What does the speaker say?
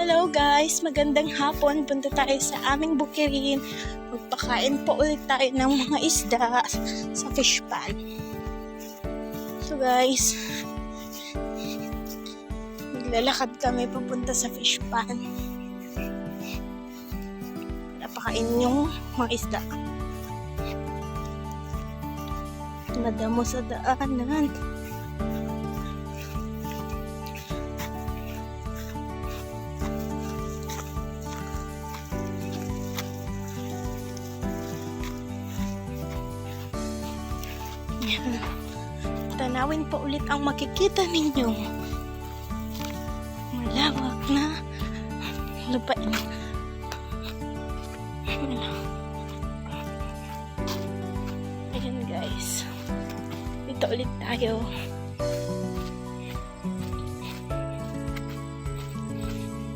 Hello guys, magandang hapon. Punta tayo sa aming bukirin. Magpakain po ulit tayo ng mga isda sa fish pan. So guys, maglalakad kami papunta sa fish pan. Napakain yung mga isda. Madamo sa daanan. Tanawin pa ulit ang makikita ninyo. Malawak na lupain. Ayan guys. Dito ulit tayo.